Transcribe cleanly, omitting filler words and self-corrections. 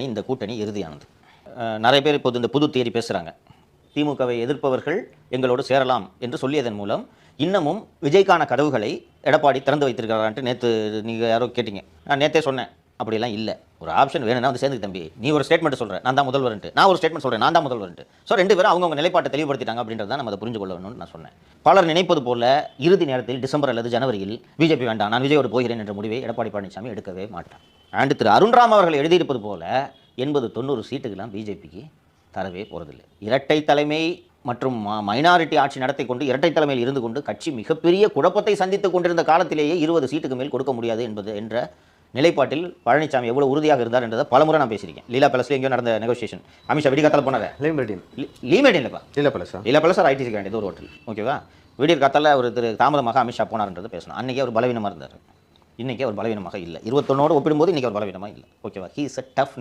இந்த கூட்டணி இறுதியானது. நிறைய பேர் இப்போது இந்த புது தியரி பேசுகிறாங்க. திமுகவை எதிர்ப்பவர்கள் எங்களோடு சேரலாம் என்று சொல்லியதன் மூலம் இன்னமும் விஜய்க்கான கதவுகளை எடப்பாடி திறந்து வைத்திருக்கிறான்ட்டு நேற்று நீங்கள் யாரோ கேட்டீங்க. நான் நேற்றே சொன்னேன், அப்படிலாம் இல்லை. ஒரு ஆப்ஷன் வேணும்னா வந்து சேர்ந்து தம்பி, நீ ஒரு ஸ்டேட்மெண்ட் சொல்கிறேன், நான் தான் முதல்வர்ன்ட்டு, நான் ஒரு ஸ்டேட்மெண்ட் சொல்கிறேன், நான் தான் முதல்வர்ன்ட்டு. ஸோ ரெண்டு பேரும் அவங்கவுங்க நிலைப்பாட்டை தெளிவுபடுத்திட்டாங்க அப்படின்றது தான் நம்ம அதை புரிஞ்சு கொள்ளணும்னு நான் சொன்னேன். பலர் நினைப்பது போல இறுதி நேரத்தில் டிசம்பர் அல்லது ஜனவரியில் பிஜேபி வேண்டாம், நான் விஜயோடு போகிறேன் என்ற முடிவை எடப்பாடி பழனிசாமி எடுக்கவே மாட்டார். அண்ட் திரு அருண்ராம் அவர்கள் எழுதியிருப்பது போல 80-90 சீட்டுக்கெல்லாம் பிஜேபிக்கு தரவே போகிறதில்லை. இரட்டை தலைமை மற்றும் மைனாரிட்டி ஆட்சி நடத்தி கொண்டு இரட்டை தலைமையில் இருந்து கொண்டு கட்சி மிகப்பெரிய குழப்பத்தை சந்தித்துக் கொண்டிருந்த காலத்திலேயே 20 சீட்டுக்கு மேல் கொடுக்க முடியாது என்ற நிலைப்பாட்டில் பழனிசாமி எவ்வளவு உறுதியாக இருந்தார் என்றதை பலமுறை நான் பேசியிருக்கேன். லீலா பேலஸ்ல எங்கேயோ நடந்த நெகோசியேஷன், அமித்ஷா விடிகாத்தால போனார். லீமேடின் இல்லைப்பா, லீலா பேலஸ் ஐடிசி வேண்டியது ஒரு ஹோட்டல். ஓகேவா, விடியற் காத்தால ஒரு திரு தாமதமாக அமித்ஷா போனார்ன்றது பேசணும். அன்றைக்கே அவர் பலவீனமாக இருந்தார், இன்றைக்கி அவர் பலவீனமாக இல்லை. 21ஓடு ஒப்பிடும்போது இன்றைக்கி அவர் பலவீனமாக இல்லை. ஓகேவா, ஹீ இஸ் அ டஃப்